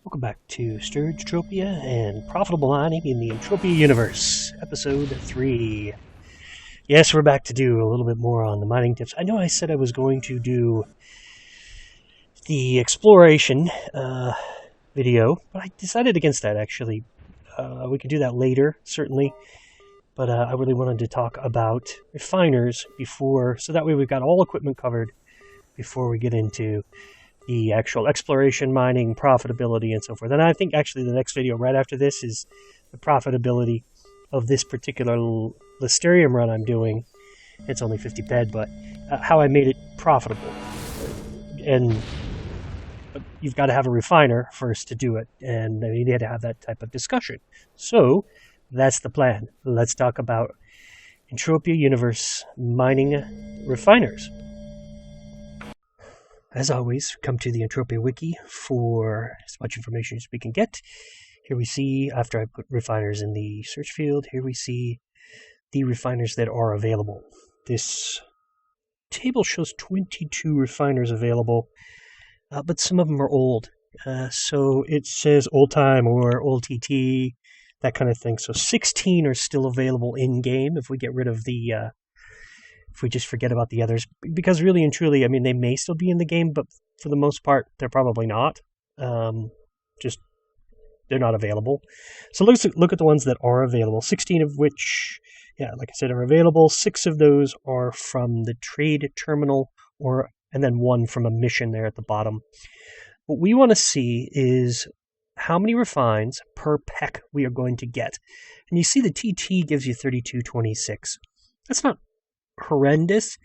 Welcome back to Entropia and Profitable Mining in the Entropia Universe, Episode 3. Yes, we're back to do a little bit more on the mining tips. I know I said I was going to do the exploration video, but I decided against that, actually. We can do that later, certainly, but I really wanted to talk about refiners before, so that way we've got all equipment covered before we get into the actual exploration, mining, profitability, and so forth. And I think actually the next video right after this is the profitability of this particular Listerium run I'm doing. It's only 50 ped, but how I made it profitable. And you've got to have a refiner first to do it, and you need to have that type of discussion. So that's the plan. Let's talk about Entropia Universe mining refiners. As always, come to the Entropia Wiki for as much information as we can get. Here we see, after I put refiners in the search field, here we see the refiners that are available. This table shows 22 refiners available, but some of them are old. So it says old time or old TT, that kind of thing. So 16 are still available in-game if we get rid of the... if we just forget about the others, because really and truly, I mean, they may still be in the game, but for the most part, they're probably not. Just, they're not available. So let's look at the ones that are available, 16 of which, yeah, like I said, are available. 6 of those are from the trade terminal, and then 1 from a mission there at the bottom. What we want to see is how many refines per peck we are going to get. And you see the TT gives you 3226. That's not horrendous,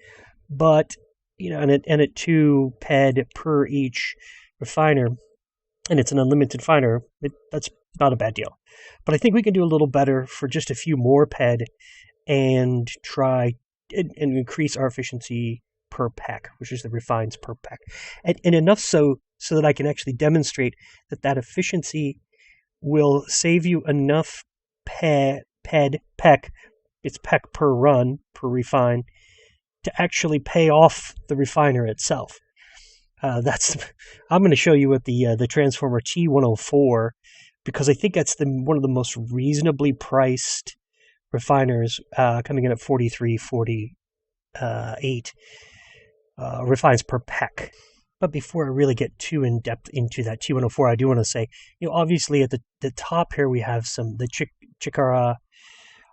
but and at 2 ped per each refiner, and it's an unlimited refiner, that's not a bad deal. But I think we can do a little better for just a few more ped and try and increase our efficiency per peck, which is the refines per peck, and enough so that I can actually demonstrate that efficiency will save you enough peck. It's peck per run, per refine, to actually pay off the refiner itself. I'm going to show you with the Transformer T104, because I think that's one of the most reasonably priced refiners, coming in at 43.48 refines per peck. But before I really get too in depth into that T104, I do want to say, obviously at the top here we have the Chikara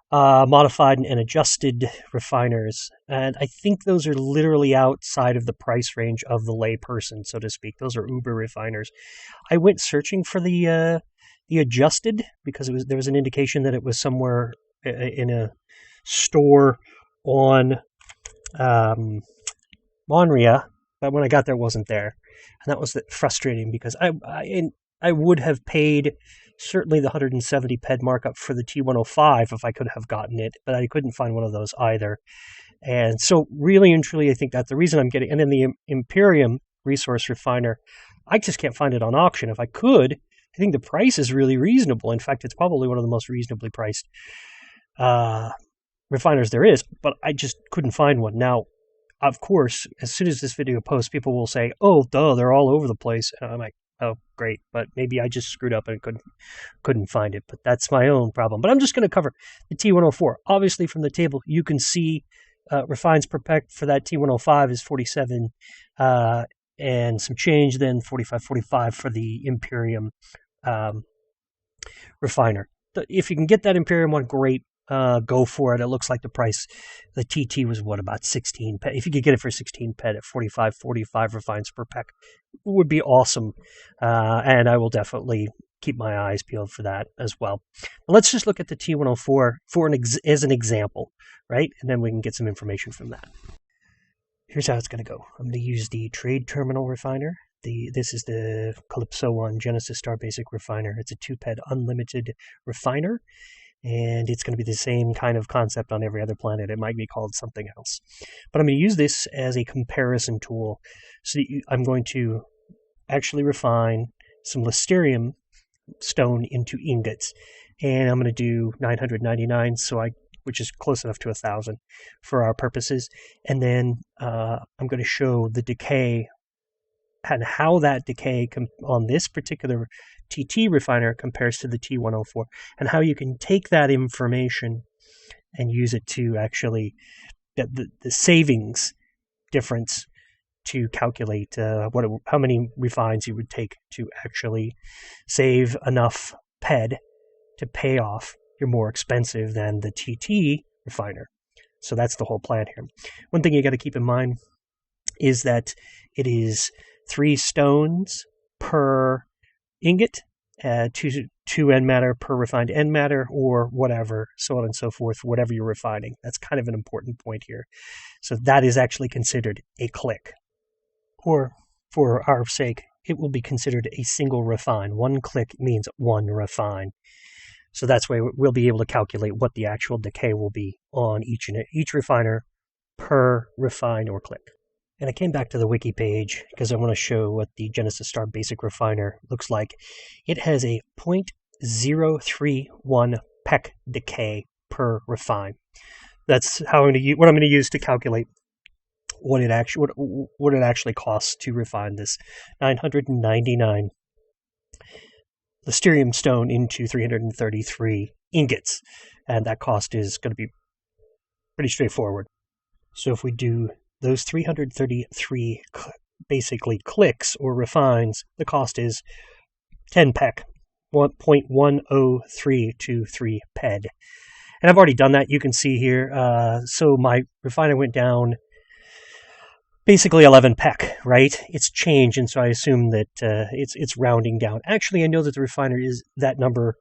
modified and adjusted refiners, and I think those are literally outside of the price range of the layperson, so to speak. Those are Uber refiners. I went searching for the adjusted because there was an indication that it was somewhere in a store on Monria, but when I got there, it wasn't there, and that was frustrating because I would have paid certainly the 170 ped markup for the T105 if I could have gotten it, but I couldn't find one of those either. And so really and truly, I think that's the reason I'm getting. And then the Imperium resource refiner, I just can't find it on auction. If I could, I think the price is really reasonable. In fact, it's probably one of the most reasonably priced refiners there is, but I just couldn't find one. Now, of course, as soon as this video posts, people will say, oh, duh, they're all over the place. And I'm like, oh, great, but maybe I just screwed up and couldn't find it, but that's my own problem. But I'm just going to cover the T104. Obviously, from the table, you can see refines per peck for that T105 is 47 and some change, then 45.45 for the Imperium refiner. If you can get that Imperium one, great. Go for it. It looks like the price, the TT was about 16 ped. If you could get it for 16 ped at 45.45 refines per peck, would be awesome. And I will definitely keep my eyes peeled for that as well. Let's just look at the T104 as an example, right? And then we can get some information from that. Here's how it's going to go. I'm going to use the trade terminal refiner. This is the Calypso 1 Genesis Star Basic refiner. It's a 2 ped unlimited refiner. And it's going to be the same kind of concept on every other planet. It might be called something else. But I'm going to use this as a comparison tool. So I'm going to actually refine some Listerium stone into ingots. And I'm going to do 999, which is close enough to 1,000 for our purposes. And then I'm going to show the decay and how that decay on this particular TT refiner compares to the T104, and how you can take that information and use it to actually the savings difference to calculate how many refines you would take to actually save enough PED to pay off your more expensive than the TT refiner. So that's the whole plan here. One thing you got to keep in mind is that it is 3 stones per ingot, 2 end matter per refined end matter, or whatever, so on and so forth, whatever you're refining. That's kind of an important point here. So that is actually considered a click. Or, for our sake, it will be considered a single refine. 1 click means 1 refine. So that's why we'll be able to calculate what the actual decay will be on each refiner per refine or click. And I came back to the wiki page because I want to show what the Genesis Star Basic Refiner looks like. It has a 0.031 PEC decay per refine. That's what I'm going to use to calculate what it actually costs to refine this 999 Listearium stone into 333 ingots, and that cost is going to be pretty straightforward. So if we do those 333 basically clicks or refines, the cost is 10 PEC, 1.10323 PED. And I've already done that, you can see here. So my refiner went down basically 11 PEC, right? It's changed, and so I assume that it's rounding down. Actually, I know that the refiner is that number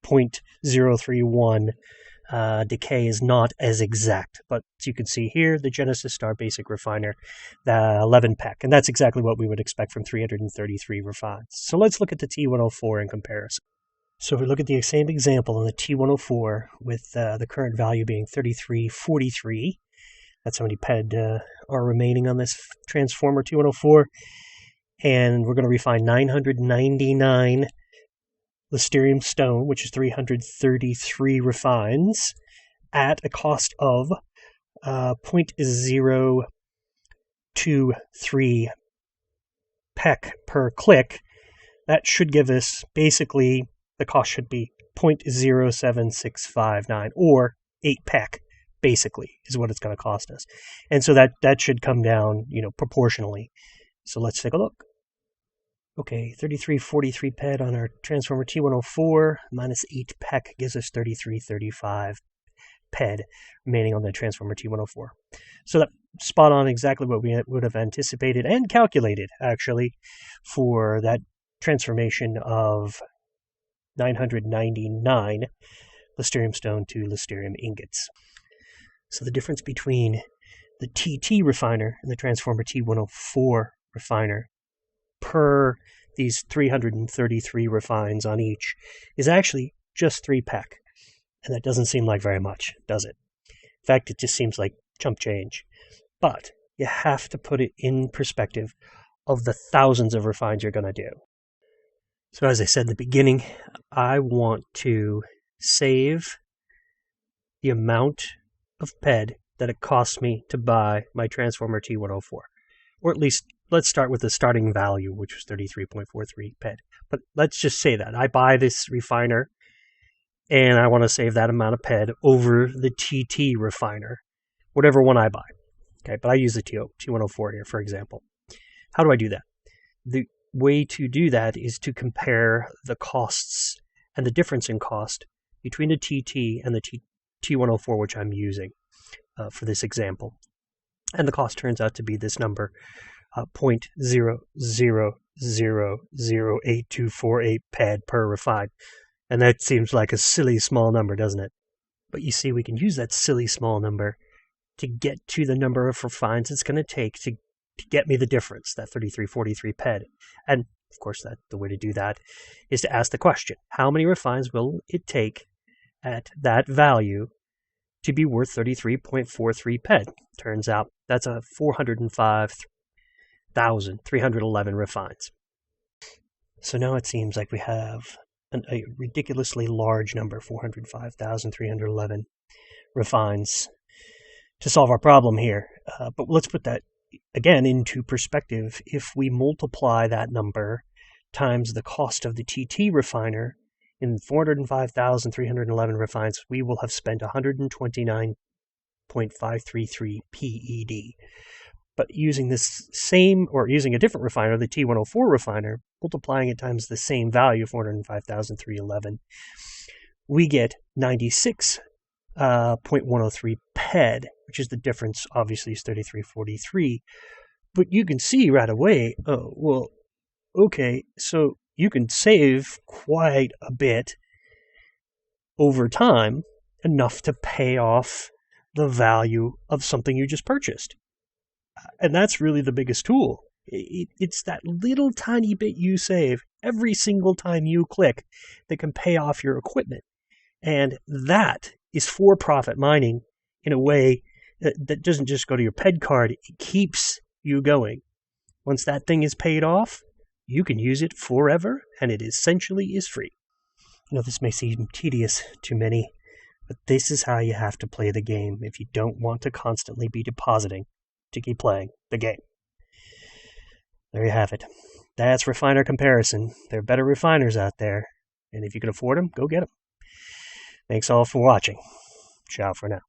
0.031 decay is not as exact, but as you can see here, the Genesis Star Basic Refiner, the 11 PEC, and that's exactly what we would expect from 333 refines. So let's look at the T104 in comparison. So if we look at the same example on the T104 with the current value being 3343, that's how many PED are remaining on this transformer T104, and we're going to refine 999 Listearium stone, which is 333 refines, at a cost of 0.023 PEC per click. That should give us, basically, the cost should be 0.07659, or 8 PEC, basically, is what it's going to cost us. And so that should come down, proportionally. So let's take a look. Okay, 3343 PED on our transformer T104 minus 8 PEC gives us 3335 PED remaining on the transformer T104. So that's spot on exactly what we would have anticipated and calculated, actually, for that transformation of 999 Listearium stone to Listearium ingots. So the difference between the TT refiner and the transformer T104 refiner per these 333 refines on each is actually just 3 PEC. And that doesn't seem like very much, does it? In fact, it just seems like chump change. But you have to put it in perspective of the thousands of refines you're going to do. So as I said in the beginning, I want to save the amount of PED that it costs me to buy my transformer T104. Or at least, let's start with the starting value, which was 33.43 PED. But let's just say that. I buy this refiner, and I want to save that amount of PED over the TT refiner, whatever one I buy. Okay, but I use the T104 here, for example. How do I do that? The way to do that is to compare the costs and the difference in cost between the TT and the T104, which I'm using for this example. And the cost turns out to be this number, 0.0000824 PED per refine. And that seems like a silly small number, doesn't it? But you see, we can use that silly small number to get to the number of refines it's going to take to get me the difference, that 3343 PED. And, of course, the way to do that is to ask the question, how many refines will it take at that value to be worth 33.43 PED? Turns out that's a 405,311 refines. So now it seems like we have a ridiculously large number, 405,311 refines, to solve our problem here. But let's put that again, into perspective, if we multiply that number times the cost of the TT refiner, in 405,311 refines, we will have spent 129.533 PED. But using this same, or using a different refiner, the T104 refiner, multiplying it times the same value, 405,311, we get 96.103 PED, which is the difference, obviously, is 3343. But you can see right away, oh, well, okay, so you can save quite a bit over time, enough to pay off the value of something you just purchased. And that's really the biggest tool. It's that little tiny bit you save every single time you click that can pay off your equipment. And that is for-profit mining in a way that doesn't just go to your PED card, it keeps you going. Once that thing is paid off, you can use it forever, and it essentially is free. I know this may seem tedious to many, but this is how you have to play the game if you don't want to constantly be depositing to keep playing the game. There you have it. That's refiner comparison. There are better refiners out there, and if you can afford them, go get them. Thanks all for watching. Ciao for now.